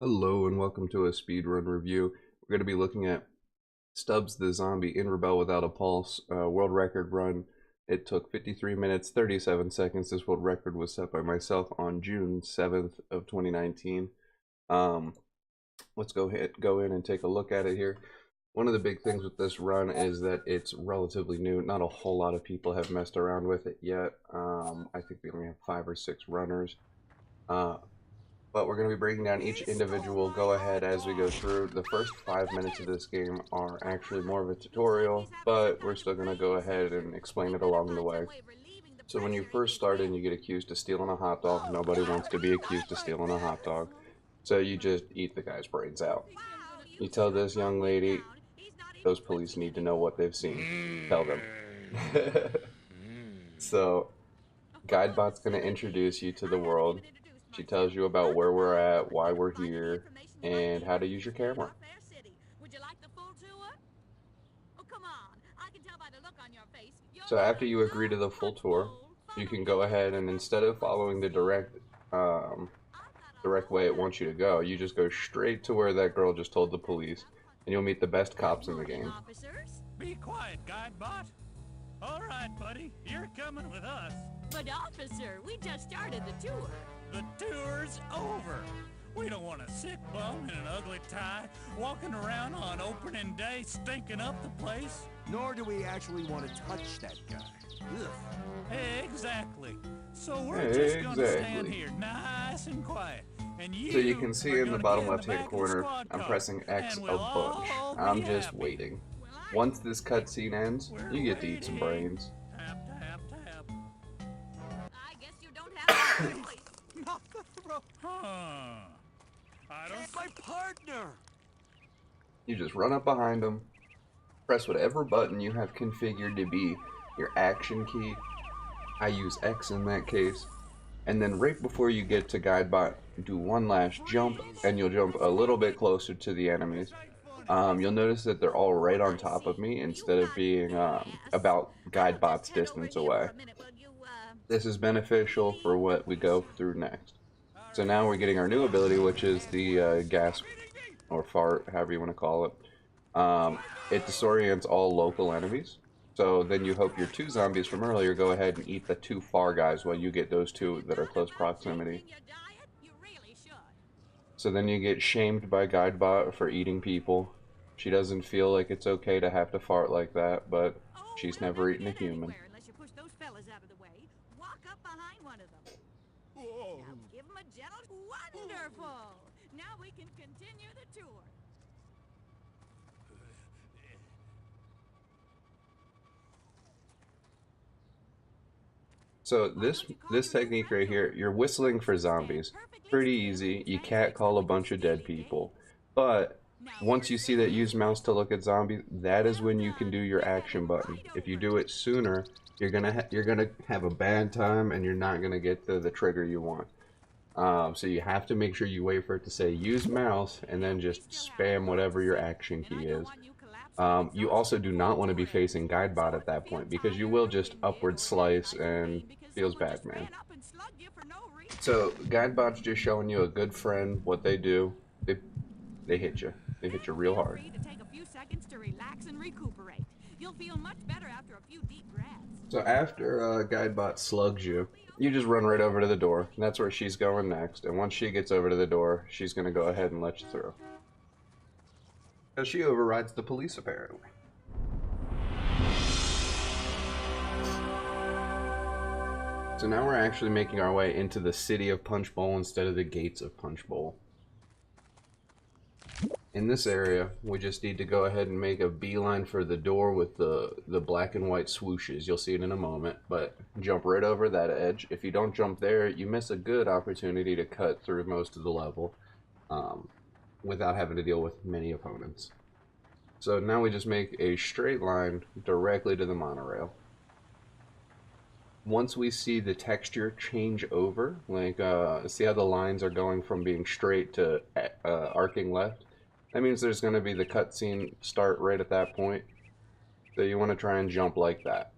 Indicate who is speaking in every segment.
Speaker 1: Hello and welcome to a speedrun review. We're going to be looking at Stubbs the Zombie in Rebel Without a Pulse world record run. It took 53 minutes 37 seconds. This world record was set by myself on June 7th of 2019. Let's go in and take a look at it here. One of the big things with this run is that it's relatively new. Not a whole lot of people have messed around with it yet. I think we only have 5 or 6 runners. But we're going to be breaking down each individual go-ahead as we go through. The first 5 minutes of this game are actually more of a tutorial, but we're still going to go ahead and explain it along the way. So when you first start in, you get accused of stealing a hot dog. Nobody wants to be accused of stealing a hot dog. So you just eat the guy's brains out. You tell this young lady, those police need to know what they've seen. Tell them. So, Guidebot's going to introduce you to the world. She tells you about where we're at, why we're here, and how to use your camera. So after you agree to the full tour, you can go ahead and instead of following the direct way it wants you to go, you just go straight to where that girl just told the police, and you'll meet the best cops in the game.
Speaker 2: Be quiet, Guidebot. All right, buddy, you're coming with us.
Speaker 3: But officer, we just started the tour.
Speaker 2: The tour's over. We don't want a sick bum in an ugly tie walking around on opening day stinking up the place.
Speaker 4: Nor do we actually want to touch that guy. Ugh.
Speaker 2: Exactly. So we're just gonna stand here nice and quiet. And
Speaker 1: so you can see in the bottom left-hand corner, I'm pressing X a bunch. I'm just waiting. Once this cutscene ends, you get to eat some brains.
Speaker 2: Tap, tap, tap.
Speaker 3: I guess you don't have a choice.
Speaker 4: Not the throat.
Speaker 2: Huh. I don't...
Speaker 4: It's my partner.
Speaker 1: You just run up behind him, press whatever button you have configured to be your action key. I use X in that case. And then right before you get to Guidebot, do one last jump, and you'll jump a little bit closer to the enemies. You'll notice that they're all right on top of me instead of being about Guidebot's distance away. This is beneficial for what we go through next. So now we're getting our new ability, which is the gasp or fart, however you want to call it. It disorients all local enemies. So then you hope your 2 zombies from earlier go ahead and eat the 2 far guys while you get those 2 that are close proximity. So then you get shamed by Guidebot for eating people. She doesn't feel like it's okay to have to fart like that, but she's never eaten a human.
Speaker 3: Wonderful! Now we can continue the tour.
Speaker 1: So this technique right here, you're whistling for zombies. Pretty easy. You can't call a bunch of dead people. But once you see that use mouse to look at zombies, that is when you can do your action button. If you do it sooner, you're gonna have a bad time and you're not gonna get the trigger you want. So you have to make sure you wait for it to say use mouse and then just spam whatever your action key is. You also do not want to be facing Guidebot at that point because you will just upward slice and feels bad, man. So Guidebot's just showing you a good friend what they do. They hit you. They hit you real hard. So after Guidebot slugs you, you just run right over to the door. And that's where she's going next. And once she gets over to the door, she's going to go ahead and let you through. Because she overrides the police, apparently. So now we're actually making our way into the city of Punchbowl instead of the gates of Punchbowl. In this area, we just need to go ahead and make a beeline for the door with the black and white swooshes. You'll see it in a moment, but jump right over that edge. If you don't jump there, you miss a good opportunity to cut through most of the level without having to deal with many opponents. So now we just make a straight line directly to the monorail. Once we see the texture change over, like see how the lines are going from being straight to arcing left, that means there's going to be the cutscene start right at that point. So you want to try and jump like that.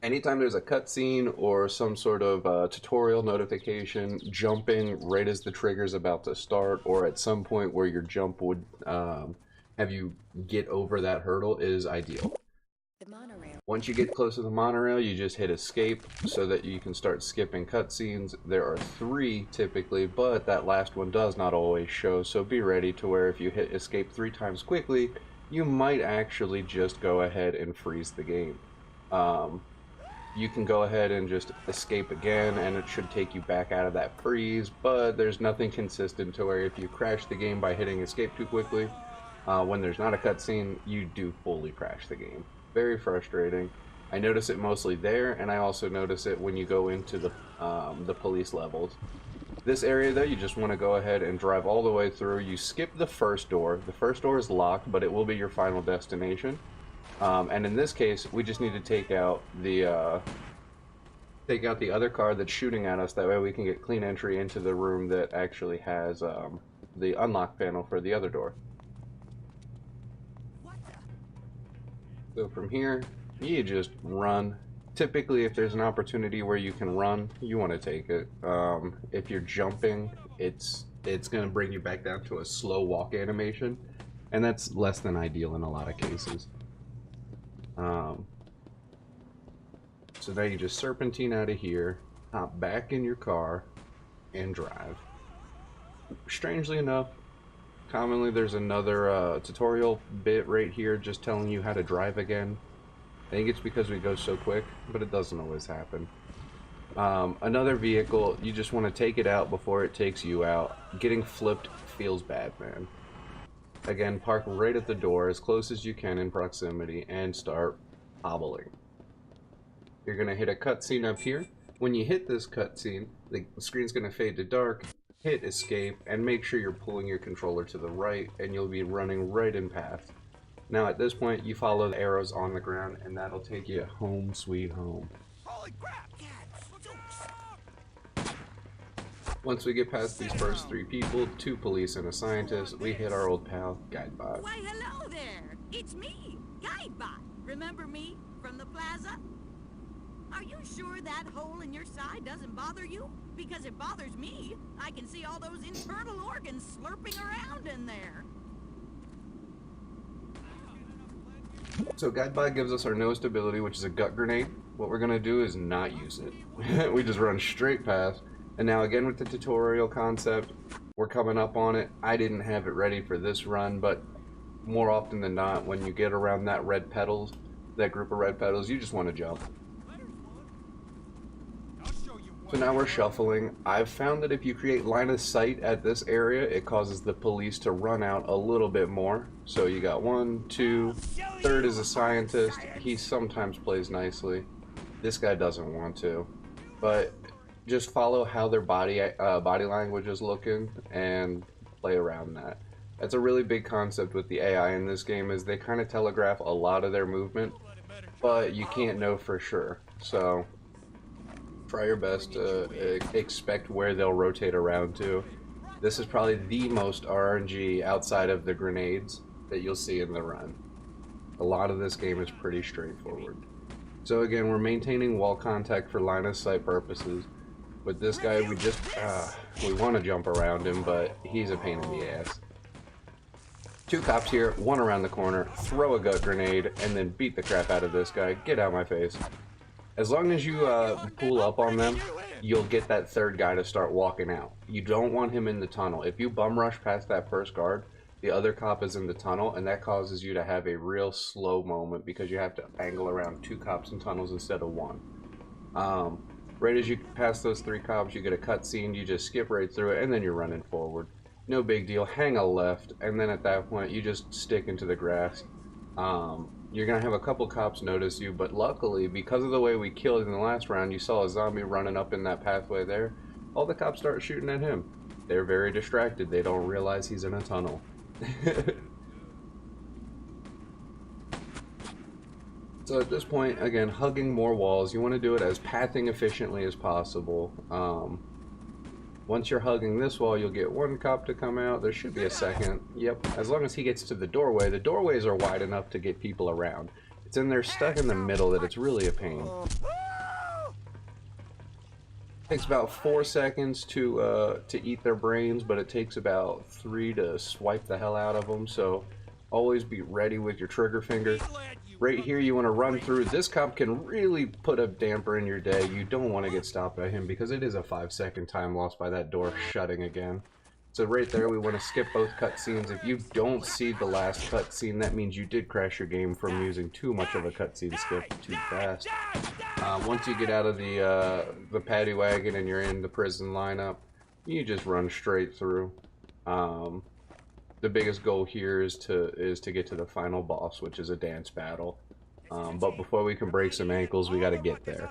Speaker 1: Anytime there's a cutscene or some sort of tutorial notification, jumping right as the trigger's about to start, or at some point where your jump would have you get over that hurdle is ideal.
Speaker 5: The monorail.
Speaker 1: Once you get close to the monorail, you just hit escape so that you can start skipping cutscenes. There are 3 typically, but that last one does not always show, so be ready to where if you hit escape 3 times quickly, you might actually just go ahead and freeze the game. You can go ahead and just escape again, and it should take you back out of that freeze, but there's nothing consistent to where if you crash the game by hitting escape too quickly, when there's not a cutscene, you do fully crash the game. Very frustrating. I notice it mostly there, and I also notice it when you go into the police levels. This area though, you just want to go ahead and drive all the way through. You skip the first door. The first door is locked, but it will be your final destination. And in this case, we just need to take out the other car that's shooting at us. That way we can get clean entry into the room that actually has the unlock panel for the other door. So from here, you just run. Typically, if there's an opportunity where you can run, you want to take it. If you're jumping, it's going to bring you back down to a slow walk animation, and that's less than ideal in a lot of cases. So now you just serpentine out of here, hop back in your car, and drive. Strangely enough, commonly there's another tutorial bit right here just telling you how to drive again. I think it's because we go so quick, but it doesn't always happen. Another vehicle, you just want to take it out before it takes you out. Getting flipped feels bad, man. Again, park right at the door as close as you can in proximity and start hobbling. You're going to hit a cutscene up here. When you hit this cutscene, the screen's going to fade to dark. Hit escape and make sure you're pulling your controller to the right, and you'll be running right in path. Now at this point, you follow the arrows on the ground, and that'll take you home sweet home.
Speaker 4: Holy crap!
Speaker 1: Once we get past these first 3 people, 2 police and a scientist, we hit our old pal, Guidebot.
Speaker 3: Why, hello there. It's me, Guidebot. Remember me from the plaza? Are you sure that hole in your side doesn't bother you? Because it bothers me. I can see all those internal organs slurping around in there.
Speaker 1: So Guidebot gives us our newest ability, which is a gut grenade. What we're going to do is not use it. We just run straight past. And now again with the tutorial concept, we're coming up on it. I didn't have it ready for this run, but more often than not, when you get around that red petals, that group of red petals, you just want to jump. So now we're shuffling. I've found that if you create line of sight at this area, it causes the police to run out a little bit more. So you got 1, 2, third is a scientist. He sometimes plays nicely. This guy doesn't want to. But just follow how their body language is looking and play around that. That's a really big concept with the AI in this game, is they kind of telegraph a lot of their movement, but you can't know for sure. So try your best to expect where they'll rotate around to. This is probably the most RNG outside of the grenades that you'll see in the run. A lot of this game is pretty straightforward. So again, we're maintaining wall contact for line of sight purposes. With this guy, we want to jump around him, but he's a pain in the ass. 2 cops here, 1 around the corner, throw a gut grenade, and then beat the crap out of this guy. Get out my face. As long as you pull up on them, you'll get that 3rd guy to start walking out. You don't want him in the tunnel. If you bum rush past that first guard, the other cop is in the tunnel, and that causes you to have a real slow moment because you have to angle around 2 cops in tunnels instead of 1. Right as you pass those 3 cops, you get a cutscene, you just skip right through it, and then you're running forward. No big deal, hang a left, and then at that point, you just stick into the grass. You're going to have a couple cops notice you, but luckily, because of the way we killed in the last round, you saw a zombie running up in that pathway there. All the cops start shooting at him. They're very distracted, they don't realize he's in a tunnel. So at this point, again, hugging more walls, you want to do it as pathing efficiently as possible. Once you're hugging this wall, you'll get 1 cop to come out. There should be a 2nd. Yep, as long as he gets to the doorway. The doorways are wide enough to get people around. It's in there stuck in the middle that it's really a pain. Takes about 4 seconds to eat their brains, but it takes about 3 to swipe the hell out of them. So always be ready with your trigger finger. Right here, you want to run through. This cop can really put a damper in your day. You don't want to get stopped by him because it is a 5-second time loss by that door shutting again. So right there, we want to skip both cutscenes. If you don't see the last cutscene, that means you did crash your game from using too much of a cutscene skip too fast. Once you get out of the paddy wagon and you're in the prison lineup, you just run straight through. The biggest goal here is to get to the final boss, which is a dance battle. But before we can break some ankles, we got to get there.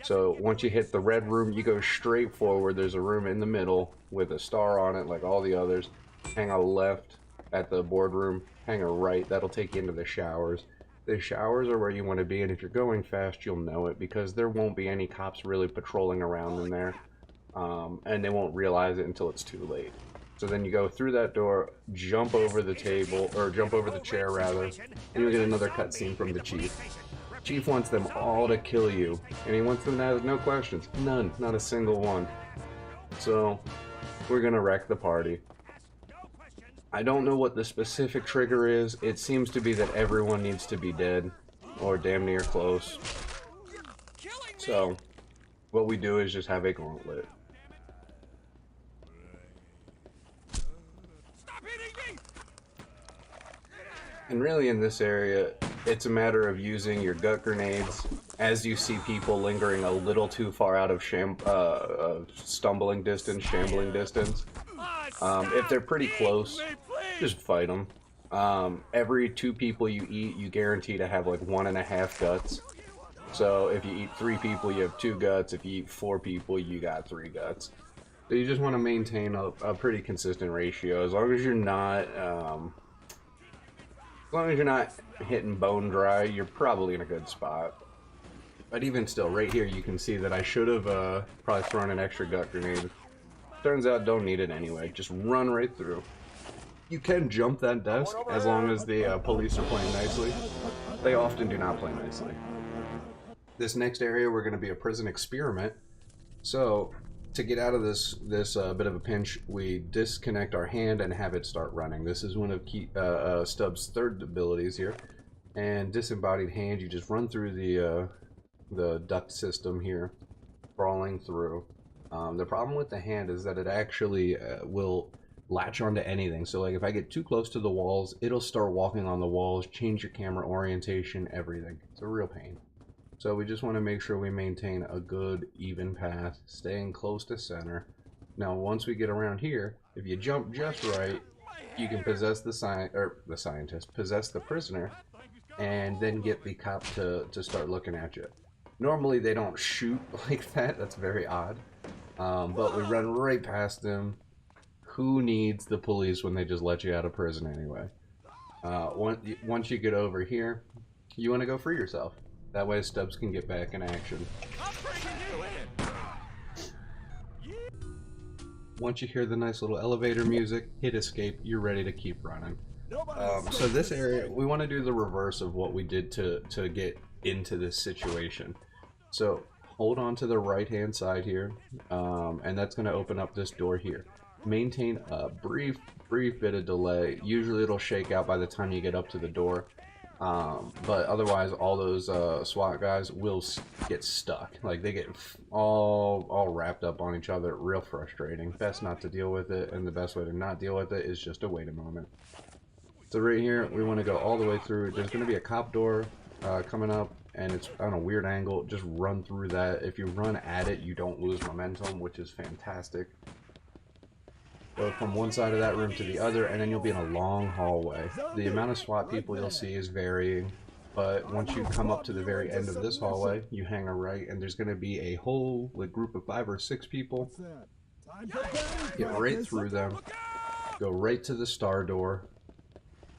Speaker 1: So once you hit the red room, you go straight forward. There's a room in the middle with a star on it, like all the others. Hang a left at the boardroom. Hang a right. That'll take you into the showers. The showers are where you want to be, and if you're going fast, you'll know it because there won't be any cops really patrolling around in there, and they won't realize it until it's too late. So then you go through that door, jump over the table, or jump over the chair rather, and you'll get another cutscene from the chief. Chief wants them all to kill you, and he wants them to ask no questions. None. Not a single one. So, we're gonna wreck the party. I don't know what the specific trigger is. It seems to be that everyone needs to be dead, or damn near close. So, what we do is just have a gauntlet. And really in this area, it's a matter of using your gut grenades as you see people lingering a little too far out of shambling distance. If they're pretty close, just fight them. Every 2 people you eat, you guarantee to have like 1.5 guts. So if you eat 3 people, you have 2 guts. If you eat 4 people, you got 3 guts. So you just want to maintain a pretty consistent ratio. As long as you're not hitting bone dry, you're probably in a good spot. But even still, right here you can see that I should have probably thrown an extra gut grenade. Turns out don't need it anyway. Just run right through. You can jump that desk as long as the police are playing nicely. They often do not play nicely. This next area, we're going to be a prison experiment. So to get out of this bit of a pinch, we disconnect our hand and have it start running. This is one of Stubbs' third abilities here. And disembodied hand, you just run through the duct system here, crawling through. The problem with the hand is that it actually will latch onto anything. So like if I get too close to the walls, it'll start walking on the walls, change your camera orientation, everything. It's a real pain. So we just want to make sure we maintain a good even path, staying close to center. Now once we get around here, if you jump just right, you can possess possess the prisoner, and then get the cop to start looking at you. Normally they don't shoot like that, that's very odd. But we run right past them. Who needs the police when they just let you out of prison anyway? Once you get over here, you want to go free yourself. That way Stubbs can get back in action. Once you hear the nice little elevator music, hit escape, you're ready to keep running. So this area, we want to do the reverse of what we did to get into this situation. So hold on to the right hand side here, and that's going to open up this door here. Maintain a brief bit of delay. Usually it'll shake out by the time you get up to the door. But otherwise all those SWAT guys will get stuck. Like they get all wrapped up on each other. Real frustrating. Best not to deal with it, and the best way to not deal with it is just to wait a moment. So right here we want to go all the way through. There's going to be a cop door coming up, and it's on a weird angle. Just run through that. If you run at it, you don't lose momentum, which is fantastic. Go from one side of that room to the other, and then you'll be in a long hallway. The amount of SWAT people you'll see is varying, but once you come up to the very end of this hallway, you hang a right, and there's going to be a whole group of 5 or 6 people. Get right through them, go right to the star door,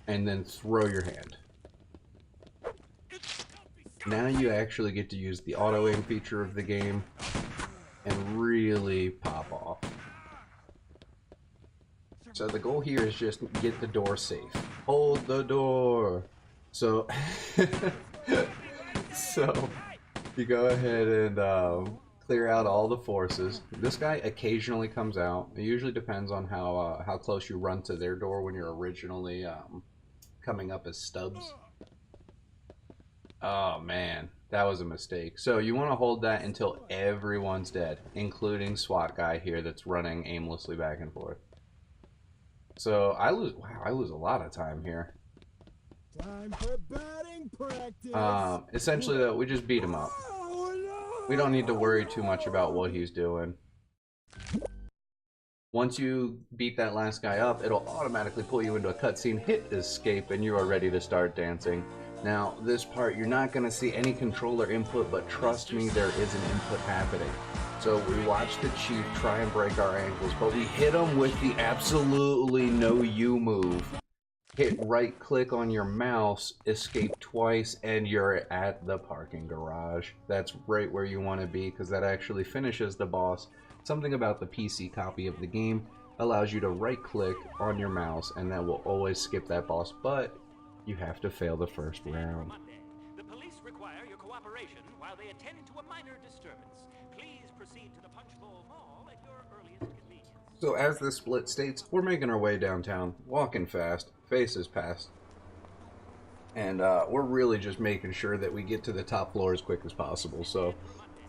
Speaker 1: and then throw your hand. Now you actually get to use the auto aim feature of the game and really pop off. So the goal here is just get the door safe. Hold the door. So, so you go ahead and clear out all the forces. This guy occasionally comes out. It usually depends on how close you run to their door when you're originally coming up as Stubbs. Oh man, that was a mistake. So you want to hold that until everyone's dead, including SWAT guy here that's running aimlessly back and forth. So I lose a lot of time here.
Speaker 4: Time for batting practice.
Speaker 1: Essentially though, we just beat him up. We don't need to worry too much about what he's doing. Once you beat that last guy up, it'll automatically pull you into a cutscene, hit escape, and you are ready to start dancing. Now, this part, you're not going to see any controller input, but trust me, there is an input happening. So we watched the Chief try and break our ankles, but we hit him with the absolutely no you move. Hit right click on your mouse, escape twice, and you're at the parking garage. That's right where you want to be, because that actually finishes the boss. Something about the PC copy of the game allows you to right click on your mouse, and that will always skip that boss, but you have to fail the first round.
Speaker 5: The police require your cooperation while they attend to a minor disturbance. Please proceed to the Punchbowl Mall at your earliest convenience.
Speaker 1: So as this split states, we're making our way downtown, walking fast, faces past, and we're really just making sure that we get to the top floor as quick as possible. So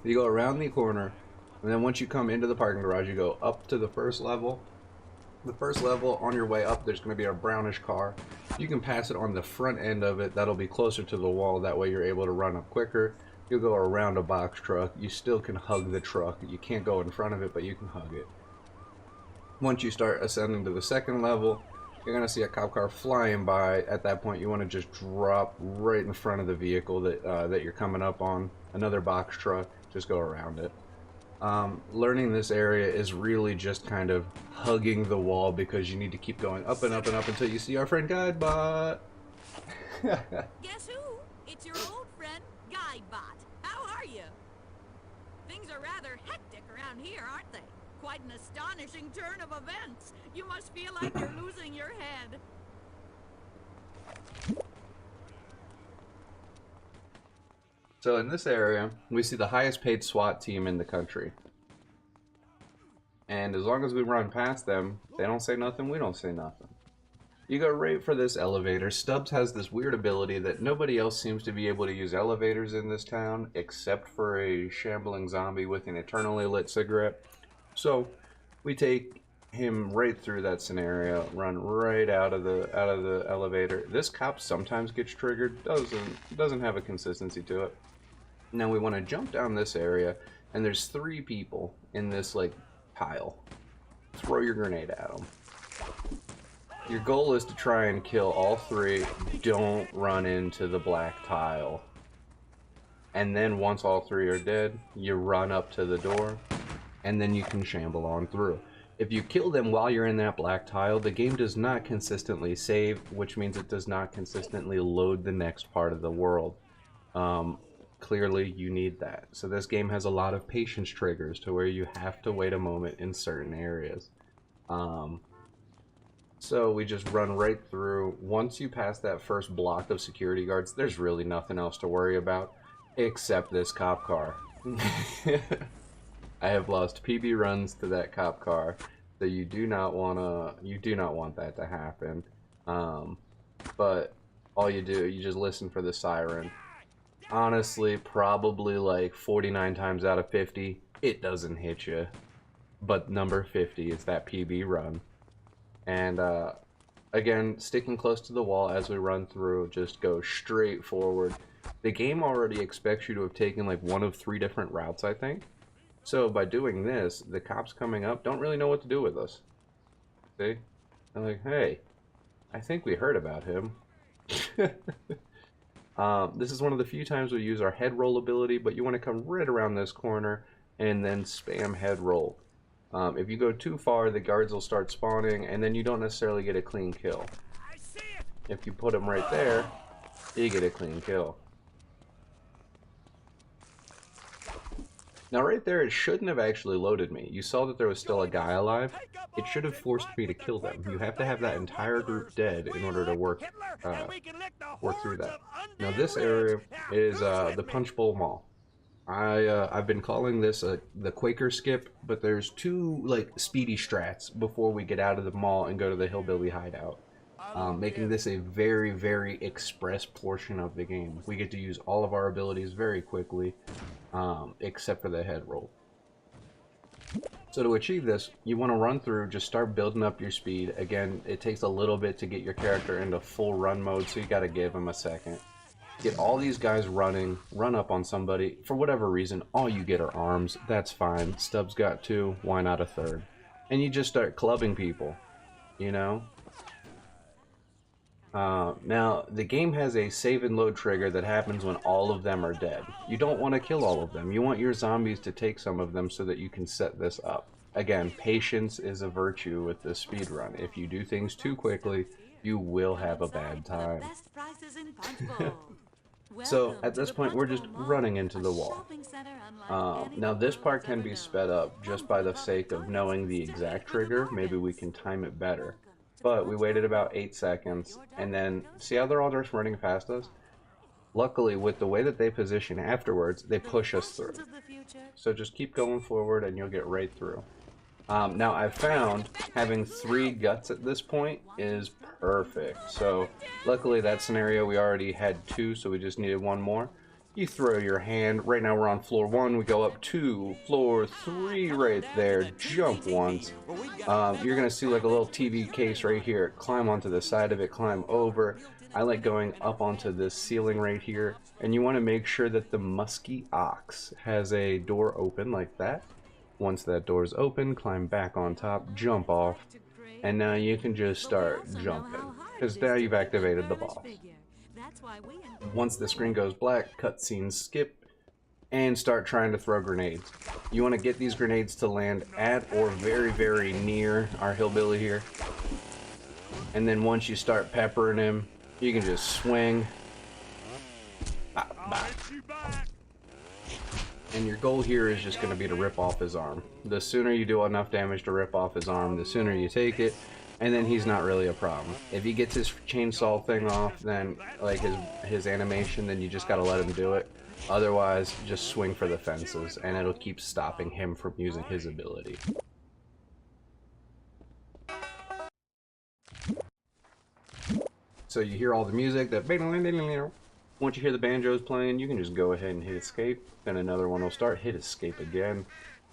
Speaker 1: you go around the corner, and then once you come into the parking garage, you go up to the first level. The first level, on your way up, there's going to be a brownish car. You can pass it on the front end of it. That'll be closer to the wall. That way you're able to run up quicker. You'll go around a box truck. You still can hug the truck. You can't go in front of it, but you can hug it. Once you start ascending to the second level, you're going to see a cop car flying by. At that point, you want to just drop right in front of the vehicle that you're coming up on. Another box truck. Just go around it. Learning this area is really just kind of hugging the wall, because you need to keep going up and up and up until you see our friend Guidebot.
Speaker 3: Guess who? It's your old friend, Guidebot. How are you? Things are rather hectic around here, aren't they? Quite an astonishing turn of events. You must feel like you're losing your head.
Speaker 1: So in this area, we see the highest paid SWAT team in the country. And as long as we run past them, they don't say nothing, we don't say nothing. You go right for this elevator. Stubbs has this weird ability that nobody else seems to be able to use elevators in this town, except for a shambling zombie with an eternally lit cigarette. So we take him right through that scenario, run right out of the elevator. This cop sometimes gets triggered, doesn't have a consistency to it. Now we want to jump down this area, and there's 3 people in this like pile. Throw your grenade at them. Your goal is to try and kill all 3. Don't run into the black tile. And then once all 3 are dead, you run up to the door, and then you can shamble on through. If you kill them while you're in that black tile, the game does not consistently save, which means it does not consistently load the next part of the world. Clearly, you need that. So this game has a lot of patience triggers to where you have to wait a moment in certain areas. So we just run right through. Once you pass that first block of security guards, there's really nothing else to worry about except this cop car. I have lost PB runs to that cop car, so you do not want that to happen. But all you do, you just listen for the siren. Honestly, probably like 49 times out of 50, it doesn't hit you. But number 50 is that PB run. And again, sticking close to the wall as we run through, just go straight forward. The game already expects you to have taken like one of 3 different routes, I think. So by doing this, the cops coming up don't really know what to do with us. See? They're like, hey, I think we heard about him. This is one of the few times we use our head roll ability, but you want to come right around this corner and then spam head roll. If you go too far, the guards will start spawning, and then you don't necessarily get a clean kill. If you put them right there, you get a clean kill. Now right there, it shouldn't have actually loaded me. You saw that there was still a guy alive. It should have forced me to kill them. You have to have that entire group dead in order to work through that. Now this area is the Punchbowl Mall. I've been calling this the Quaker skip, but there's two like speedy strats before we get out of the mall and go to the Hillbilly Hideout, making this a very, very express portion of the game. We get to use all of our abilities very quickly, except for the head roll. So to achieve this, you want to run through, just start building up your speed. Again, it takes a little bit to get your character into full run mode, so you got to give him a second. Get all these guys running, run up on somebody. For whatever reason, all you get are arms. That's fine. Stubbs got 2, why not a 3rd? And you just start clubbing people, you know? Now, the game has a save and load trigger that happens when all of them are dead. You don't want to kill all of them. You want your zombies to take some of them so that you can set this up. Again, patience is a virtue with this speedrun. If you do things too quickly, you will have a bad time. So, at this point, we're just running into the wall. Now, this part can be sped up just by the sake of knowing the exact trigger. Maybe we can time it better. But we waited about 8 seconds, and then, see how they're all just running past us? Luckily, with the way that they position afterwards, they push us through. So just keep going forward, and you'll get right through. Now, I've found having 3 guts at this point is perfect. So, luckily, that scenario, we already had 2, so we just needed 1 more. You throw your hand. Right now we're on floor 1. We go up 2, floor 3 right there. Jump once. You're going to see like a little TV case right here. Climb onto the side of it. Climb over. I like going up onto this ceiling right here. And you want to make sure that the musky ox has a door open like that. Once that door is open, climb back on top. Jump off. And now you can just start jumping. Because now you've activated the boss. Once the screen goes black, cutscenes skip, and start trying to throw grenades. You want to get these grenades to land at or very, very near our hillbilly here. And then once you start peppering him, you can just swing. Bop, bop. And your goal here is just going to be to rip off his arm. The sooner you do enough damage to rip off his arm, the sooner you take it. And then he's not really a problem. If he gets his chainsaw thing off, then like his animation, then you just gotta let him do it. Otherwise, just swing for the fences, and it'll keep stopping him from using his ability. So you hear all the music that once you hear the banjos playing, you can just go ahead and hit escape. Then another one will start, hit escape again.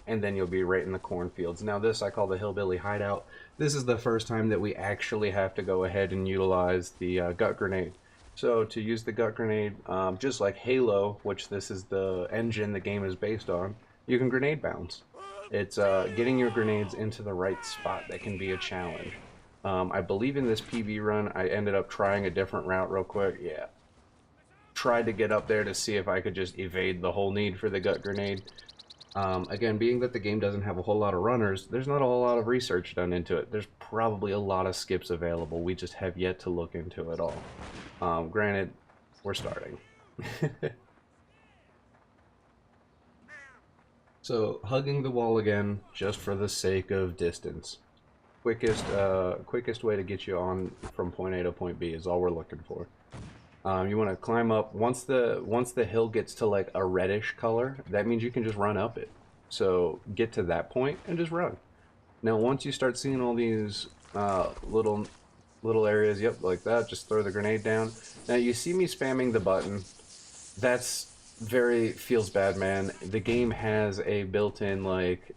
Speaker 1: And then you'll be right in the cornfields. Now this I call the Hillbilly Hideout. This is the first time that we actually have to go ahead and utilize the gut grenade. So to use the gut grenade, just like Halo, which this is the engine the game is based on, you can grenade bounce. It's getting your grenades into the right spot that can be a challenge. I believe in this PB run, I ended up trying a different route real quick. Yeah. Tried to get up there to see if I could just evade the whole need for the gut grenade. Again, being that the game doesn't have a whole lot of runners, there's not a whole lot of research done into it. There's probably a lot of skips available. We just have yet to look into it all. Granted, we're starting. So, hugging the wall again, just for the sake of distance. Quickest way to get you on from point A to point B is all we're looking for. You want to climb up. Once the hill gets to like a reddish color, that means you can just run up it. So get to that point and just run. Now once you start seeing all these little areas, yep, like that, just throw the grenade down. Now you see me spamming the button. That's feels bad, man. The game has a built-in like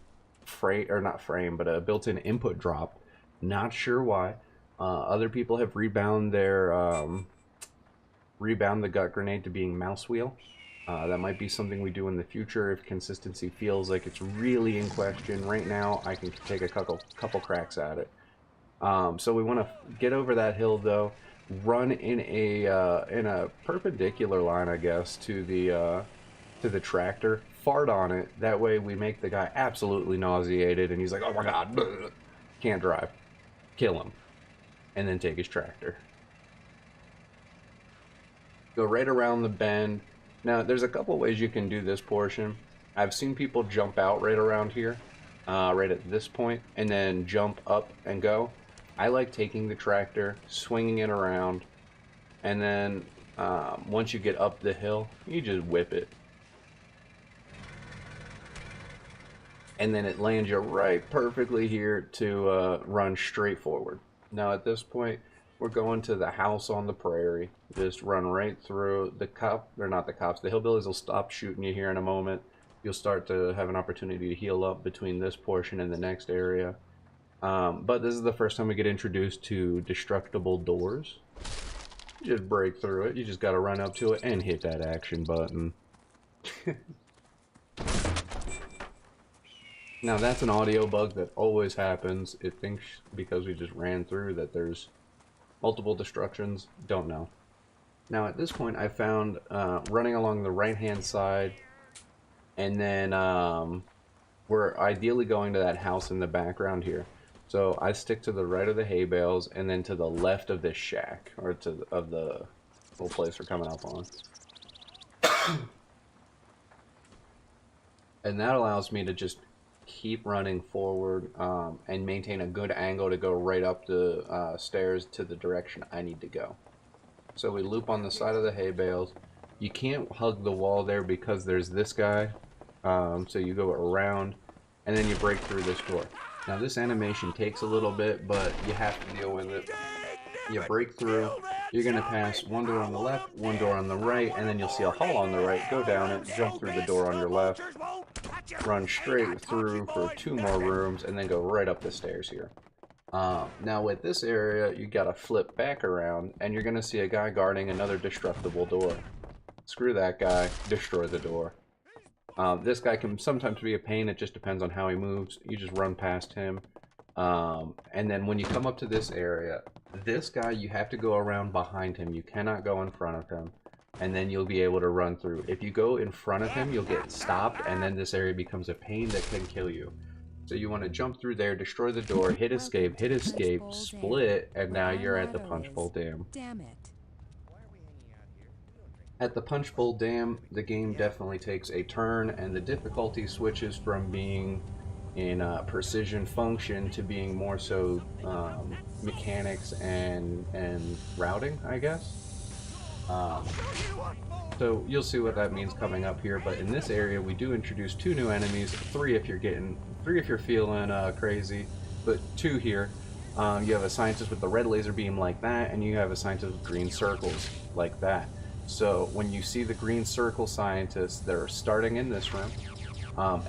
Speaker 1: a built-in input drop. Not sure why. Other people have rebound the gut grenade to being mouse wheel. That might be something we do in the future if consistency feels like it's really in question. Right now, I can take a couple cracks at it. So we want to get over that hill though, run in a perpendicular line, I guess, to the tractor. Fart on it. That way we make the guy absolutely nauseated, and he's like, "Oh my god, can't drive." Kill him, and then take his tractor. Go right around the bend. Now, there's a couple ways you can do this portion. I've seen people jump out right around here, right at this point, and then jump up and go. I like taking the tractor, swinging it around, and then once you get up the hill, you just whip it. and then it lands you right perfectly here to run straight forward. Now at this point, we're going to the house on the prairie. Just run right through. The cop, or not the cops, the hillbillies will stop shooting you here in a moment. You'll start to have an opportunity to heal up between this portion and the next area. But this is the first time we get introduced to destructible doors. You just break through it. You just gotta run up to it and hit that action button. Now that's an audio bug that always happens. It thinks because we just ran through that there's multiple destructions. Don't know. Now at this point I found running along the right hand side, and then we're ideally going to that house in the background here. So I stick to the right of the hay bales and then to the left of this shack, or of the little place we're coming up on. And that allows me to just keep running forward and maintain a good angle to go right up the stairs to the direction I need to go. So we loop on the side of the hay bales. You can't hug the wall there because there's this guy. So you go around and then you break through this door. Now this animation takes a little bit, but you have to deal with it. You break through, you're going to pass one door on the left, one door on the right, and then you'll see a hall on the right. Go down it, jump through the door on your left, run straight through for 2 more rooms, and then go right up the stairs here. Now with this area, you got to flip back around, and you're going to see a guy guarding another destructible door. Screw that guy, destroy the door. This guy can sometimes be a pain, it just depends on how he moves. You just run past him. And then when you come up to this area, this guy, you have to go around behind him. You cannot go in front of him. And then you'll be able to run through. If you go in front of him, you'll get stopped, and then this area becomes a pain that can kill you. So you want to jump through there, destroy the door, hit escape, split, and now you're at the Punchbowl Dam.
Speaker 6: Damn it.
Speaker 1: At the Punchbowl Dam, the game definitely takes a turn, and the difficulty switches from being in precision function to being more so mechanics and routing, I guess. So you'll see what that means coming up here, but in this area we do introduce 2 new enemies, 3 if you're feeling crazy, but 2 here. You have a scientist with the red laser beam like that, and you have a scientist with green circles like that. So when you see the green circle scientists, they're starting in this room,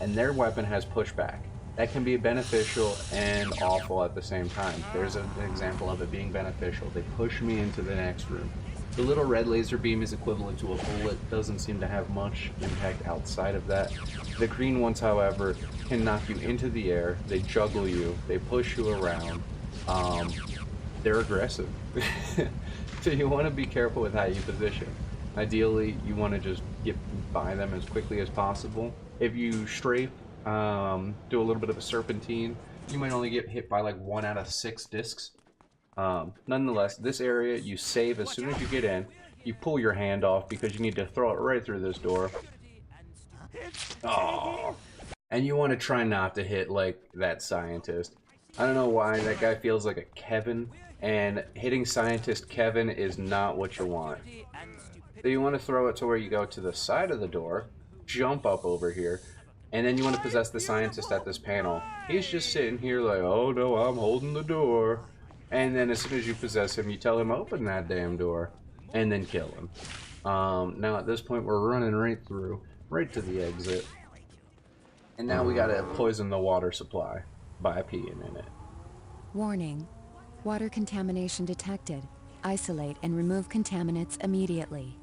Speaker 1: and their weapon has pushback. That can be beneficial and awful at the same time. There's an example of it being beneficial. They push me into the next room. The little red laser beam is equivalent to a bullet, doesn't seem to have much impact outside of that. The green ones, however, can knock you into the air, they juggle you, they push you around, they're aggressive. So you want to be careful with how you position. Ideally, you want to just get by them as quickly as possible. If you strafe, do a little bit of a serpentine, you might only get hit by like 1 out of 6 discs. Nonetheless, this area you save as soon as you get in. You pull your hand off because you need to throw it right through this door. Oh. And you want to try not to hit like that scientist. I don't know why that guy feels like a Kevin, and hitting scientist Kevin is not what you want. So you want to throw it to where you go to the side of the door, jump up over here, and then you want to possess the scientist at this panel. He's just sitting here like, oh no, I'm holding the door. And then as soon as you possess him, you tell him, open that damn door, and then kill him. Now at this point, we're running right through, right to the exit. And now we gotta poison the water supply by peeing in it.
Speaker 6: Warning. Water contamination detected. Isolate and remove contaminants immediately.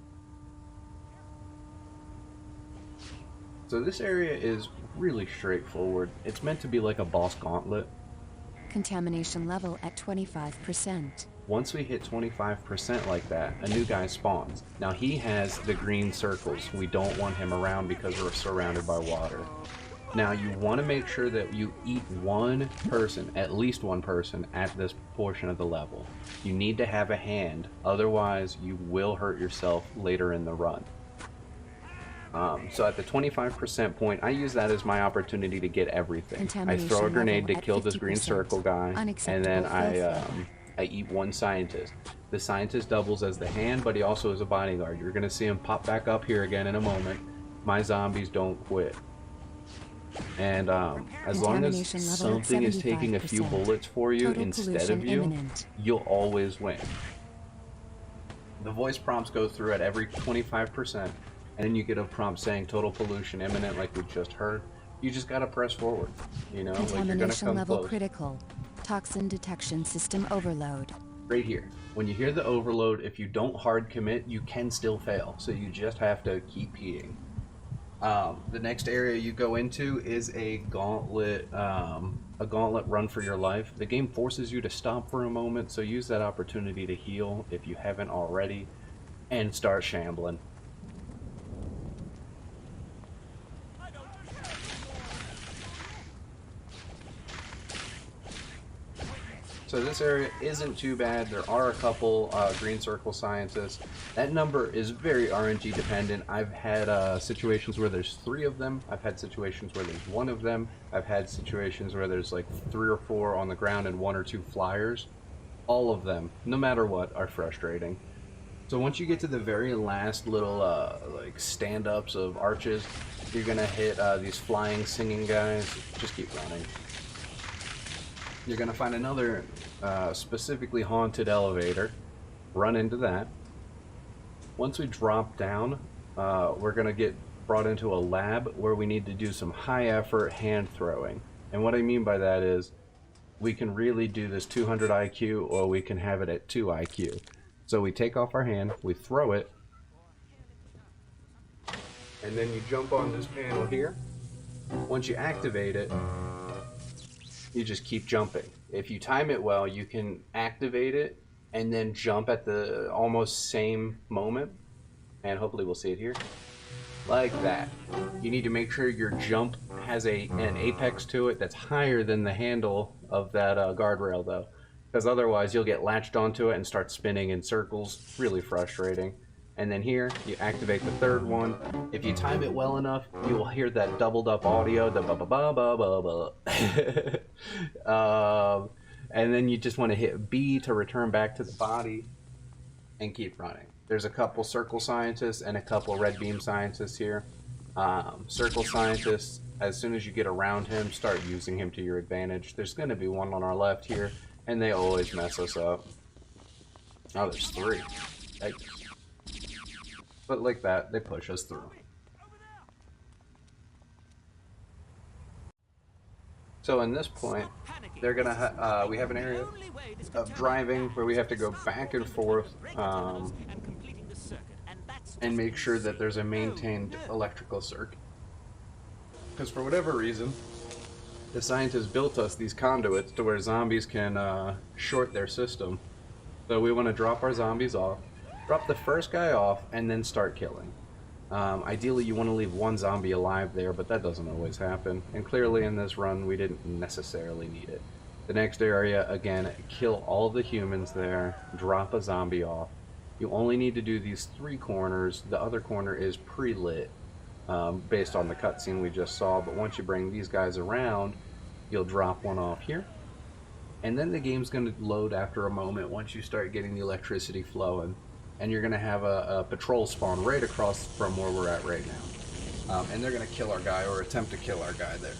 Speaker 1: So this area is really straightforward. It's meant to be like a boss gauntlet.
Speaker 6: Contamination level at 25%.
Speaker 1: Once we hit 25% like that, a new guy spawns. Now he has the green circles. We don't want him around because we're surrounded by water. Now you want to make sure that you eat one person, at least one person, at this portion of the level. You need to have a hand, otherwise you will hurt yourself later in the run. So at the 25% point, I use that as my opportunity to get everything. I throw a grenade to kill this green circle guy, and then I eat one scientist. The scientist doubles as the hand, but he also is a bodyguard. You're going to see him pop back up here again in a moment. My zombies don't quit. And as long as
Speaker 6: Contamination level at
Speaker 1: something is taking a few
Speaker 6: 75%.
Speaker 1: bullets for you
Speaker 6: Total
Speaker 1: instead
Speaker 6: pollution
Speaker 1: of you,
Speaker 6: imminent.
Speaker 1: you'll always win. The voice prompts go through at every 25%, and then you get a prompt saying total pollution imminent, like we just heard. You just gotta press forward, you know, like you're gonna
Speaker 6: Contamination
Speaker 1: come
Speaker 6: level
Speaker 1: close.
Speaker 6: critical. Toxin detection system overload.
Speaker 1: Right here. When you hear the overload, if you don't hard commit, you can still fail. So you just have to keep peeing. The next area you go into is a gauntlet run for your life. The game forces you to stop for a moment, so use that opportunity to heal if you haven't already, and start shambling. So this area isn't too bad. There are a couple green circle scientists. That number is very RNG dependent. I've had situations where there's 3 of them. I've had situations where there's 1 of them. I've had situations where there's like 3 or 4 on the ground and 1 or 2 flyers. All of them, no matter what, are frustrating. So once you get to the very last little like stand-ups of arches, you're gonna hit these flying singing guys. Just keep running. You're gonna find another specifically haunted elevator. Run into that. Once we drop down, we're gonna get brought into a lab where we need to do some high effort hand throwing. And what I mean by that is we can really do this 200 IQ or we can have it at 2 IQ. So we take off our hand, we throw it, and then you jump on this panel here. Once you activate it, you just keep jumping. If you time it well, you can activate it and then jump at the almost same moment. And hopefully we'll see it here. Like that. You need to make sure your jump has an apex to it that's higher than the handle of that guardrail though. Because otherwise you'll get latched onto it and start spinning in circles. Really frustrating. And then here, you activate the 3rd one. If you time it well enough, you will hear that doubled up audio, the ba ba ba ba ba ba. And then you just want to hit B to return back to the body and keep running. There's a couple circle scientists and a couple red beam scientists here. Circle scientists, as soon as you get around him, start using him to your advantage. There's going to be one on our left here, and they always mess us up. Oh, there's 3. But like that, they push us through. So in this point, they're gonna we have an area of driving where we have to go back and forth and make sure that there's a maintained electrical circuit. Because for whatever reason, the scientists built us these conduits to where zombies can short their system. So we want to drop our zombies off, drop the first guy off, and then start killing. Ideally, you want to leave 1 zombie alive there, but that doesn't always happen. And clearly in this run, we didn't necessarily need it. The next area, again, kill all the humans there, drop a zombie off. You only need to do these 3 corners. The other corner is pre-lit, based on the cutscene we just saw. But once you bring these guys around, you'll drop one off here. And then the game's going to load after a moment once you start getting the electricity flowing. And you're going to have a patrol spawn right across from where we're at right now. And they're going to kill our guy, or attempt to kill our guy there.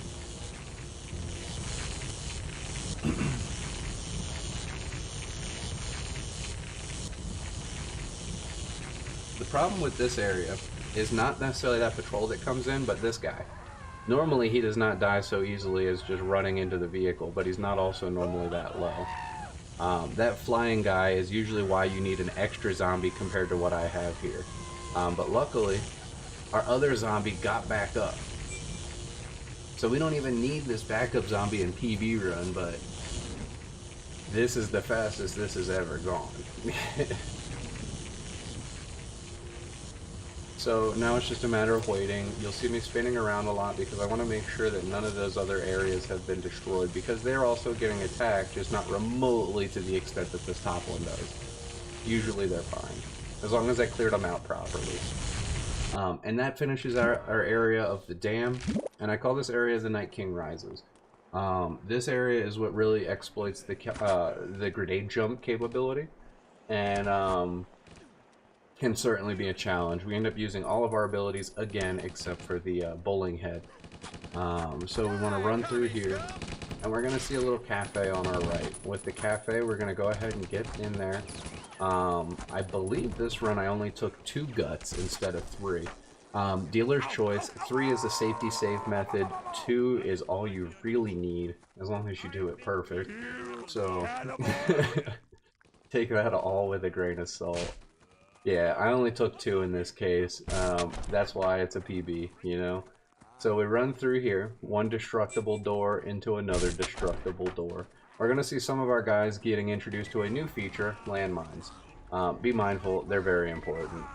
Speaker 1: The problem with this area is not necessarily that patrol that comes in, but this guy. Normally he does not die so easily as just running into the vehicle, but he's not also normally that low. That flying guy is usually why you need an extra zombie compared to what I have here. But luckily, our other zombie got back up. So we don't even need this backup zombie in PB run, but this is the fastest this has ever gone. So now it's just a matter of waiting. You'll see me spinning around a lot because I want to make sure that none of those other areas have been destroyed, because they're also getting attacked, just not remotely to the extent that this top one does. Usually they're fine, as long as I cleared them out properly. And that finishes our area of the dam, and I call this area the Night King Rises. This area is what really exploits the grenade jump capability, and can certainly be a challenge. We end up using all of our abilities again except for the bowling head. So we want to run through here, and we're going to see a little cafe on our right. With the cafe, we're going to go ahead and get in there. I believe this run I only took 2 guts instead of 3. Dealer's choice. 3 is a safety save method. 2 is all you really need, as long as you do it perfect. So, take that all with a grain of salt. Yeah, I only took 2 in this case. That's why it's a PB, you know? So we run through here, one destructible door into another destructible door. We're going to see some of our guys getting introduced to a new feature, landmines. Be mindful, they're very important.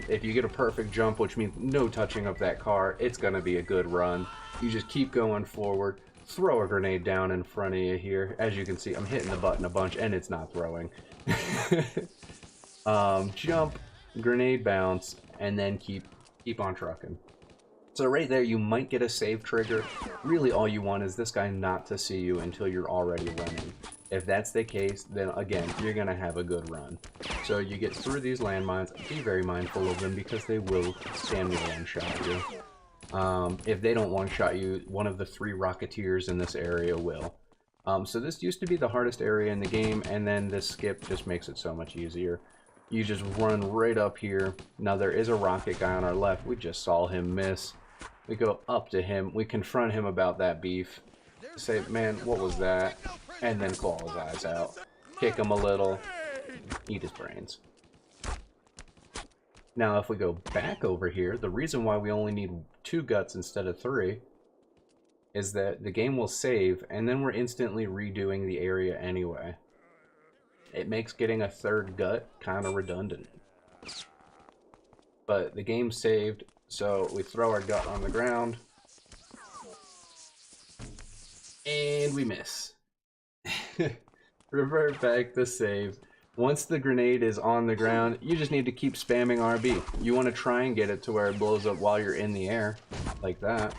Speaker 1: If you get a perfect jump, which means no touching of that car, it's going to be a good run. You just keep going forward, throw a grenade down in front of you here. As you can see, I'm hitting the button a bunch and it's not throwing. Jump, grenade bounce, and then keep on trucking. So right there, you might get a save trigger. Really all you want is this guy not to see you until you're already running. If that's the case, then again, you're going to have a good run. So you get through these landmines, be very mindful of them because they will damn near one-shot you. If they don't one-shot you, one of the 3 Rocketeers in this area will. So this used to be the hardest area in the game, and then this skip just makes it so much easier. You just run right up here. Now there is a rocket guy on our left. We just saw him miss. We go up to him. We confront him about that beef. Say, man, what was that? And then claw his eyes out. Kick him a little. Eat his brains. Now if we go back over here, the reason why we only need 2 guts instead of 3 is that the game will save, and then we're instantly redoing the area anyway. It makes getting a 3rd gut kind of redundant. But the game saved, so we throw our gut on the ground. And we miss. Revert back to save. Once the grenade is on the ground, you just need to keep spamming RB. You want to try and get it to where it blows up while you're in the air, like that.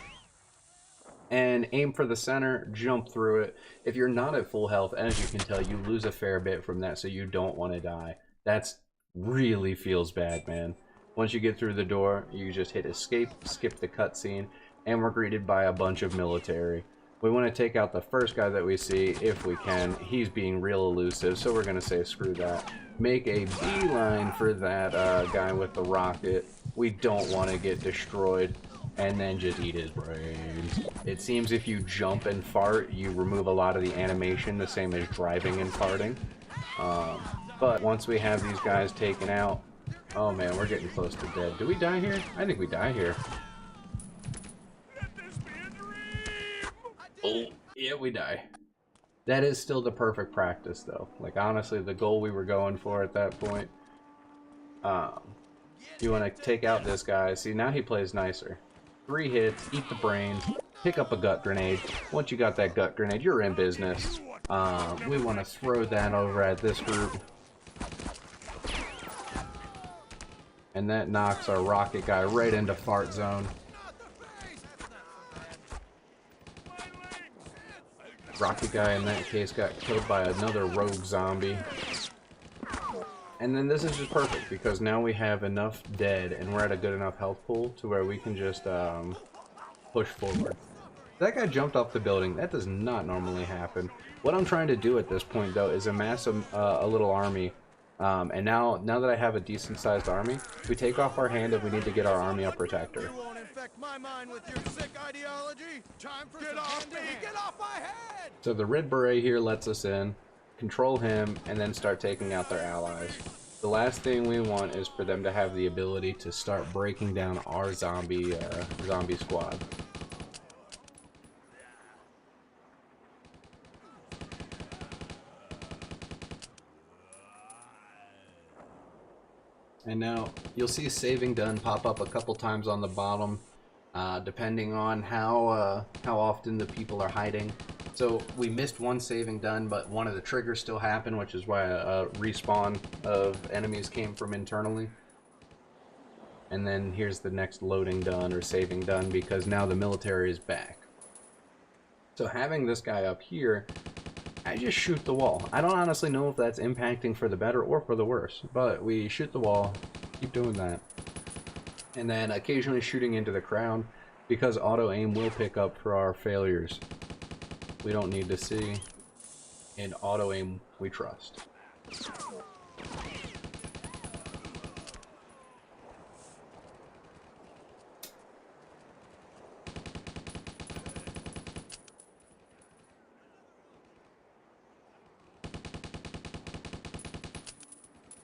Speaker 1: And aim for the center, jump through it. If you're not at full health, as you can tell, you lose a fair bit from that, so you don't want to die. That's really feels bad, man. Once you get through the door, you just hit escape, skip the cutscene, and we're greeted by a bunch of military. We want to take out the first guy that we see, if we can. He's being real elusive, so we're going to say screw that. Make a beeline for that guy with the rocket. We don't want to get destroyed. And then just eat his brains. It seems if you jump and fart, you remove a lot of the animation, the same as driving and farting. But once we have these guys taken out, oh man, we're getting close to dead. Do we die here? I think we die here. Oh, yeah, we die. That is still the perfect practice, though. Like, honestly, the goal we were going for at that point. You want to take out this guy. See, now he plays nicer. 3 hits, eat the brains, pick up a gut grenade. Once you got that gut grenade, you're in business. We want to throw that over at this group. And that knocks our rocket guy right into fart zone. Rocket guy in that case got killed by another rogue zombie. And then this is just perfect because now we have enough dead and we're at a good enough health pool to where we can just push forward. That guy jumped off the building. That does not normally happen. What I'm trying to do at this point though is amass a little army. And now that I have a decent sized army, we take off our hand if we need to get our army up protector.
Speaker 4: You won't infect my mind with your sick ideology. Time for get off me! Get off my head!
Speaker 1: So the red beret here lets us in. Control him, and then start taking out their allies. The last thing we want is for them to have the ability to start breaking down our zombie squad. And now you'll see saving done pop up a couple times on the bottom, depending on how often the people are hiding. So we missed one saving done, but one of the triggers still happened, which is why a respawn of enemies came from internally. And then here's the next loading done or saving done because now the military is back. So having this guy up here I just shoot the wall. I don't honestly know if that's impacting for the better or for the worse, but we shoot the wall, keep doing that. And then occasionally shooting into the crowd, because auto-aim will pick up for our failures. We don't need to see. In auto-aim, we trust.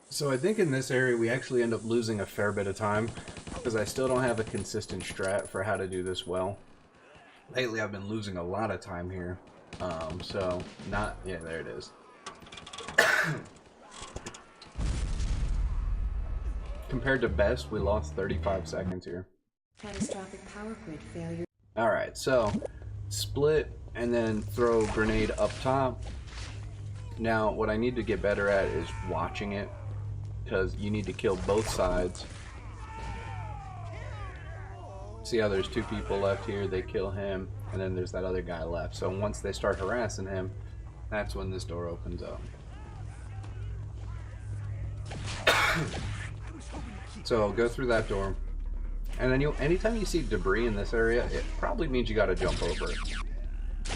Speaker 1: So I think in this area we actually end up losing a fair bit of time, because I still don't have a consistent strat for how to do this well. Lately I've been losing a lot of time here. So not, yeah, there it is. Compared to best, we lost 35 seconds here.
Speaker 6: Catastrophic power grid failure.
Speaker 1: Alright, so split and then throw grenade up top. Now what I need to get better at is watching it, because you need to kill both sides. See how there's two people left here, they kill him, and then there's that other guy left. So once they start harassing him, that's when this door opens up. So go through that door, and then anytime you see debris in this area, it probably means you gotta jump over it.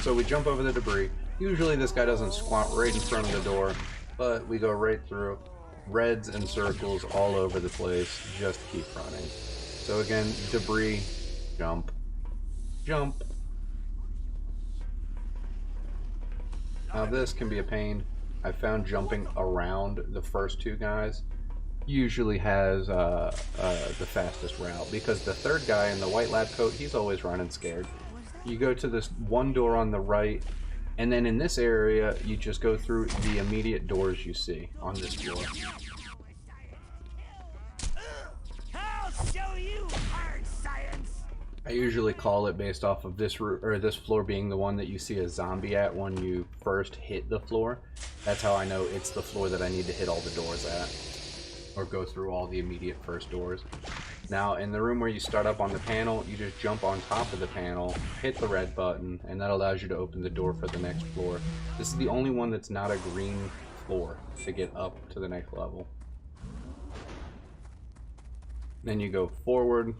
Speaker 1: So we jump over the debris. Usually this guy doesn't squat right in front of the door, but we go right through. Reds and circles all over the place, just keep running. So again, debris, jump, jump. Now this can be a pain. I found jumping around the first two guys usually has the fastest route, because the third guy in the white lab coat, he's always running scared. You go to this one door on the right, and then in this area, you just go through the immediate doors you see on this floor.
Speaker 2: I'll show you hard science.
Speaker 1: I usually call it based off of this floor being the one that you see a zombie at when you first hit the floor. That's how I know it's the floor that I need to hit all the doors at, or go through all the immediate first doors. Now, in the room where you start up on the panel, you just jump on top of the panel, hit the red button, and that allows you to open the door for the next floor. This is the only one that's not a green floor to get up to the next level. Then you go forward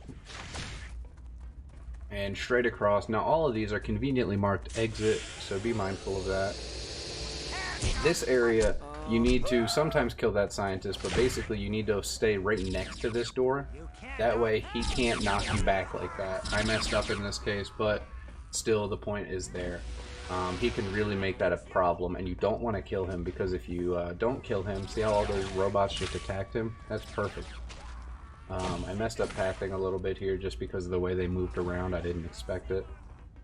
Speaker 1: and straight across. Now, all of these are conveniently marked exit, so be mindful of that. This area, you need to sometimes kill that scientist, but basically you need to stay right next to this door. That way he can't knock you back like that. I messed up in this case, but still the point is there. He can really make that a problem, and you don't want to kill him, because if you don't kill him, see how all those robots just attacked him? That's perfect. I messed up pathing a little bit here just because of the way they moved around. I didn't expect it.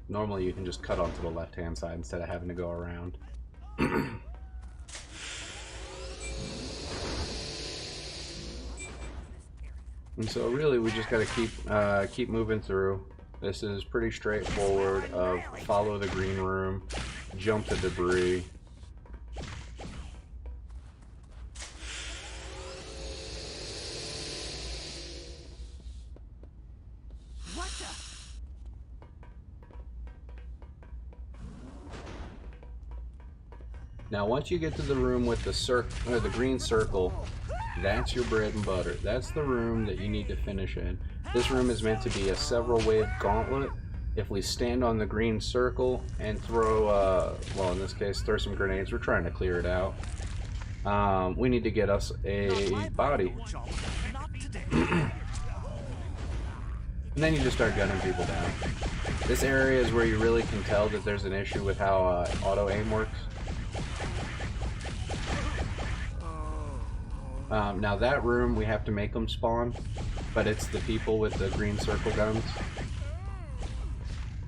Speaker 1: Normally you can just cut onto the left hand side instead of having to go around. And so really we just gotta keep moving through. This is pretty straightforward of follow the green room, jump the debris.
Speaker 2: What the?
Speaker 1: Now once you get to the room with the green circle, that's your bread and butter. That's the room that you need to finish in. This room is meant to be a several wave gauntlet. If we stand on the green circle and throw, well in this case, throw some grenades, we're trying to clear it out. We need to get us a body. And then you just start gunning people down. This area is where you really can tell that there's an issue with how auto-aim works. Now that room, we have to make them spawn, but it's the people with the green circle guns.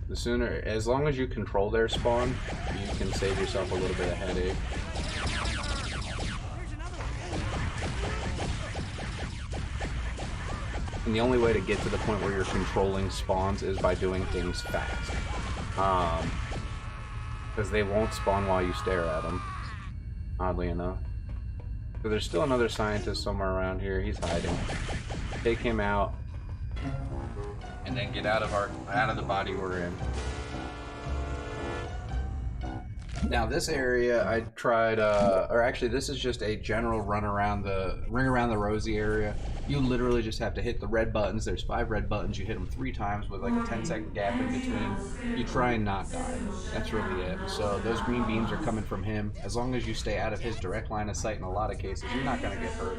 Speaker 1: The sooner, as long as you control their spawn, you can save yourself a little bit of headache. And the only way to get to the point where you're controlling spawns is by doing things fast. Because they won't spawn while you stare at them, oddly enough. So there's still another scientist somewhere around here. He's hiding. Take him out, and then get out of the body we're in. Now this area I tried, or actually this is just a general ring around the rosy area. You literally just have to hit the red buttons. There's 5 red buttons. You hit them 3 times with like a 10-second gap in between. You try and not die. That's really it. So those green beams are coming from him. As long as you stay out of his direct line of sight in a lot of cases, you're not going to get hurt.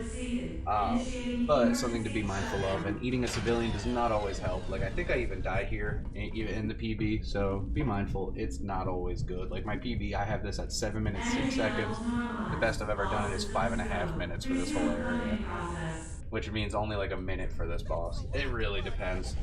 Speaker 1: But something to be mindful of, and eating a civilian does not always help. Like I think I even died here in the PB, so be mindful. It's not always good. Like my PB, I have this at 7 minutes 6 seconds. The best I've ever done is 5.5 minutes for this whole area, which means only like a minute for this boss. It really depends.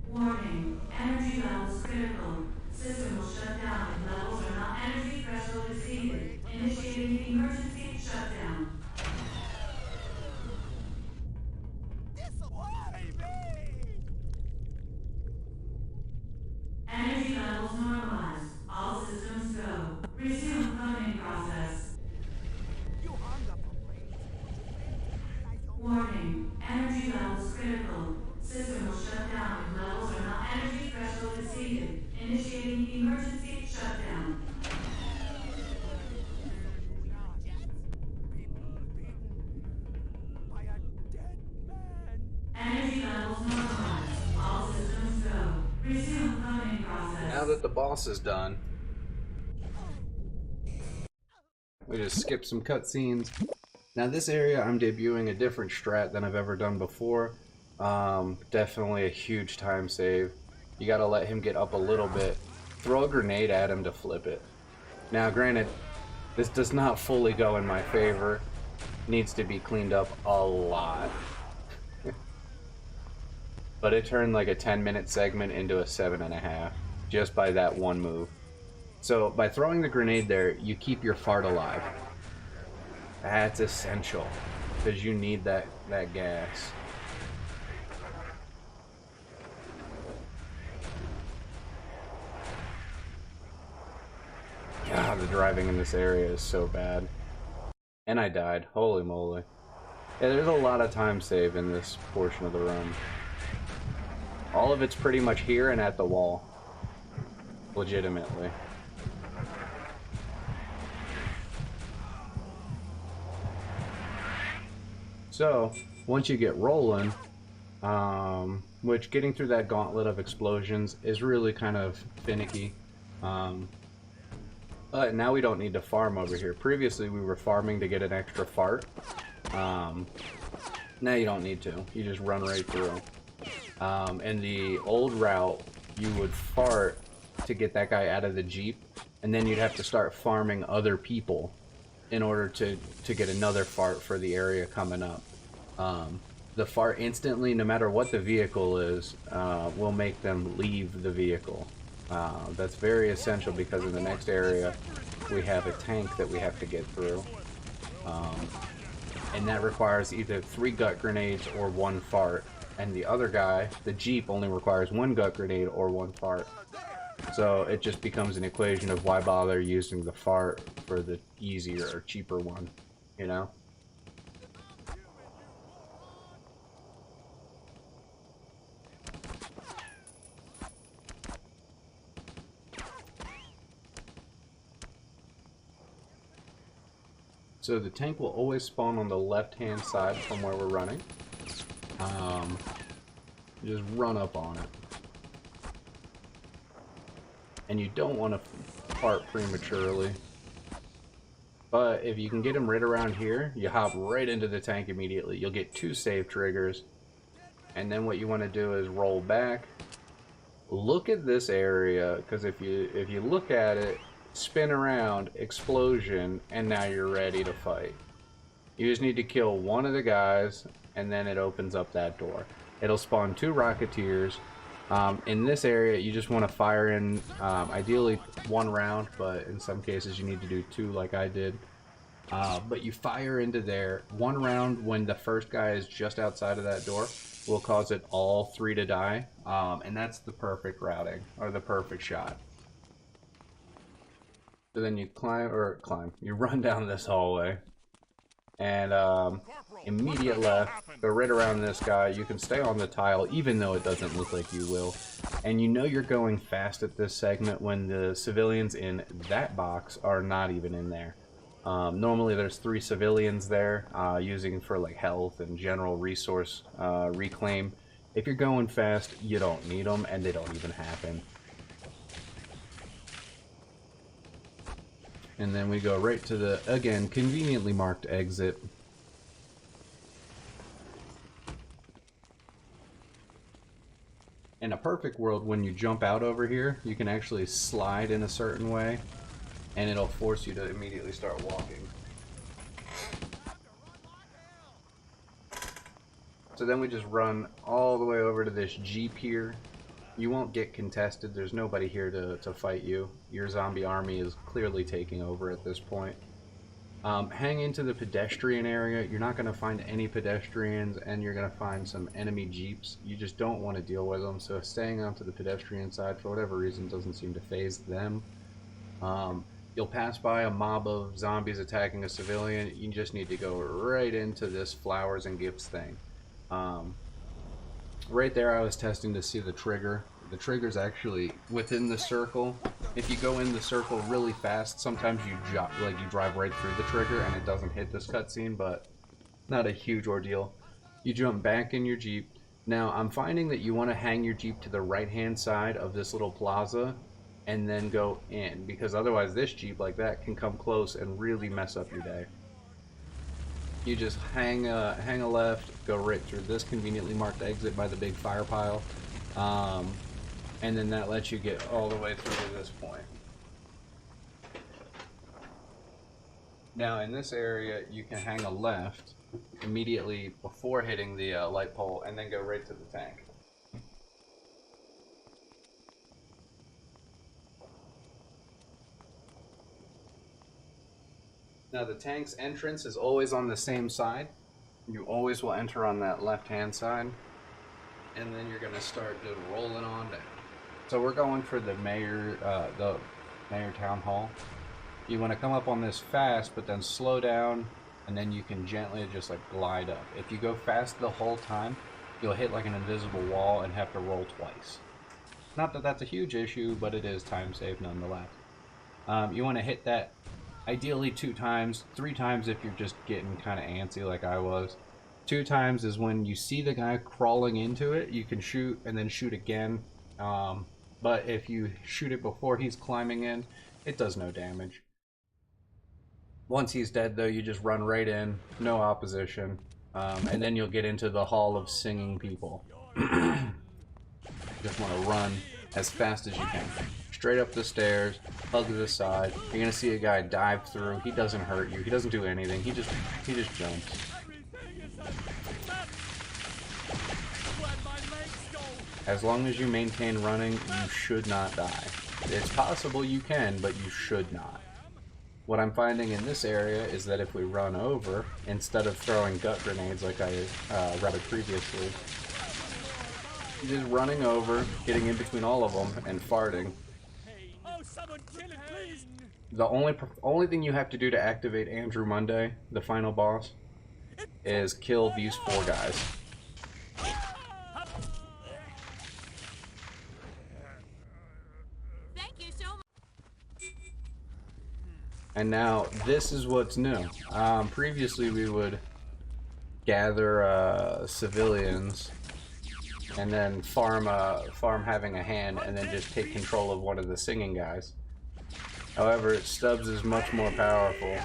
Speaker 7: Warning, energy levels critical. System will shut down if levels are not energy threshold exceeded. Initiating emergency shutdown. Energy levels normalized. All systems go. Resume cloning process. Warning, energy levels critical. System will shut down if levels are not energy threshold exceeded. Initiating emergency shutdown. Energy levels normalized. All systems go. Resume cloning process.
Speaker 1: Now that the boss is done, we just skip some cutscenes. Now this area, I'm debuting a different strat than I've ever done before. Definitely a huge time save. You gotta let him get up a little bit. Throw a grenade at him to flip it. Now granted, this does not fully go in my favor. Needs to be cleaned up a lot. But it turned like a 10-minute segment into a 7.5 just by that one move. So by throwing the grenade there, you keep your fart alive. That's essential because you need that gas. God, the driving in this area is so bad. And I died. Holy moly. Yeah, there's a lot of time save in this portion of the run. All of it's pretty much here and at the wall. Legitimately. So, once you get rolling, which getting through that gauntlet of explosions is really kind of finicky. But now we don't need to farm over here. Previously we were farming to get an extra fart. Now you don't need to. You just run right through. In the old route, you would fart to get that guy out of the Jeep, and then you'd have to start farming other people in order to get another fart for the area coming up. The fart instantly, no matter what the vehicle is, will make them leave the vehicle. That's very essential because in the next area we have a tank that we have to get through. And that requires either 3 gut grenades or 1 fart. And the other guy, the Jeep, only requires 1 gut grenade or 1 fart. So it just becomes an equation of why bother using the fart for the easier or cheaper one, you know? So the tank will always spawn on the left-hand side from where we're running. Just run up on it. And you don't want to fart prematurely. But if you can get him right around here, you hop right into the tank immediately. You'll get 2 save triggers. And then what you want to do is roll back. Look at this area, because if you look at it, spin around, explosion, and now you're ready to fight. You just need to kill one of the guys, and then it opens up that door. It'll spawn 2 Rocketeers. In this area, you just want to fire in, ideally 1 round, but in some cases you need to do 2 like I did. But you fire into there. 1 round when the first guy is just outside of that door will cause it all 3 to die, and that's the perfect routing, or the perfect shot. So then you you run down this hallway, and immediate left, go right around this guy. You can stay on the tile, even though it doesn't look like you will,
Speaker 8: And you know you're going fast at this segment when the civilians in that box are not even in there. Normally there's 3 civilians there, using for like health and general resource reclaim. If you're going fast, you don't need them, and they don't even happen. And then we go right to the, again, conveniently marked exit. In a perfect world, when you jump out over here, you can actually slide in a certain way, and it'll force you to immediately start walking. So then we just run all the way over to this Jeep here. You won't get contested. There's nobody here to fight you. Your zombie army is clearly taking over at this point. Hang into the pedestrian area. You're not going to find any pedestrians, and you're going to find some enemy Jeeps. You just don't want to deal with them, so staying onto the pedestrian side for whatever reason doesn't seem to faze them. You'll pass by a mob of zombies attacking a civilian. You just need to go right into this flowers and gifts thing. Right there I was testing to see the trigger. The trigger's actually within the circle. If you go in the circle really fast, sometimes you drive right through the trigger and it doesn't hit this cutscene, but not a huge ordeal. You jump back in your Jeep. Now I'm finding that you want to hang your Jeep to the right hand side of this little plaza and then go in, because otherwise this Jeep like that can come close and really mess up your day. You just hang a left, go right through this conveniently marked exit by the big fire pile, and then that lets you get all the way through to this point. Now in this area you can hang a left immediately before hitting the light pole and then go right to the tank. Now the tank's entrance is always on the same side. You always will enter on that left-hand side, and then you're gonna start just rolling on down. So we're going for the mayor town hall. You want to come up on this fast, but then slow down, and then you can gently just like glide up. If you go fast the whole time, you'll hit like an invisible wall and have to roll twice. Not that that's a huge issue, but it is time saved nonetheless. You want to hit that ideally 2 times, 3 times if you're just getting kind of antsy like I was. 2 times is when you see the guy crawling into it, you can shoot and then shoot again. But if you shoot it before he's climbing in, it does no damage. Once he's dead though, you just run right in, no opposition, and then you'll get into the hall of singing people. Just want to run as fast as you can. Straight up the stairs, hug the side. You're gonna see a guy dive through. He doesn't hurt you. He doesn't do anything. He just jumps. As long as you maintain running, you should not die. It's possible you can, but you should not. What I'm finding in this area is that if we run over, instead of throwing gut grenades like I read previously, just running over, getting in between all of them, and farting. The only thing you have to do to activate Andrew Monday, the final boss, is kill these 4 guys.
Speaker 3: Thank you so much.
Speaker 8: And now this is what's new. Previously we would gather civilians and then farm having a hand and then just take control of one of the singing guys. However, Stubbs is much more powerful.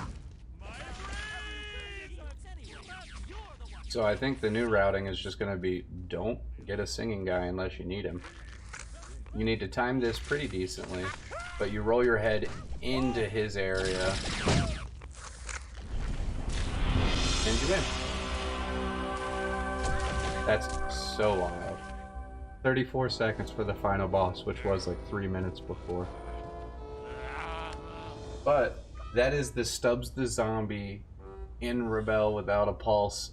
Speaker 8: So I think the new routing is just going to be, don't get a singing guy unless you need him. You need to time this pretty decently, but you roll your head into his area and you win. That's so wild. 34 seconds for the final boss, which was like 3 minutes before. But that is the Stubbs the Zombie in Rebel Without a Pulse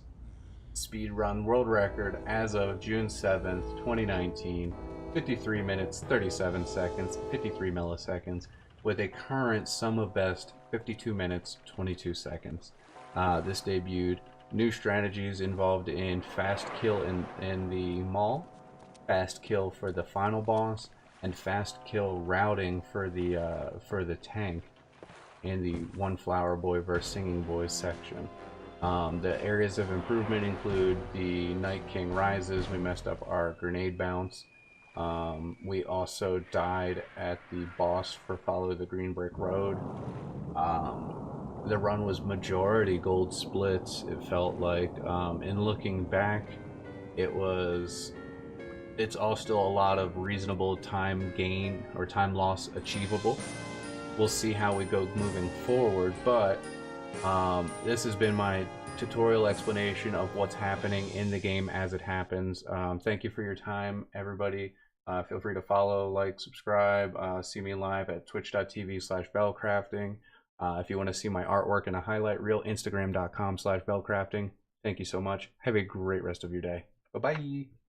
Speaker 8: speedrun world record as of June 7th, 2019. 53 minutes, 37 seconds, 53 milliseconds, with a current sum of best 52 minutes, 22 seconds. This debuted new strategies involved in fast kill in the mall, fast kill for the final boss, and fast kill routing for the tank in the One Flower Boy vs Singing Boys section. The areas of improvement include the Night King Rises. We messed up our grenade bounce. We also died at the boss for Follow the Green Brick Road. The run was majority gold splits, it felt like. In looking back, it's all still a lot of reasonable time gain or time loss achievable. We'll see how we go moving forward, but this has been my tutorial explanation of what's happening in the game as it happens. Thank you for your time, everybody. Feel free to follow, like, subscribe, see me live at twitch.tv/bellcrafting. If you want to see my artwork in a highlight reel, instagram.com/bellcrafting. Thank you so much. Have a great rest of your day. Bye-bye.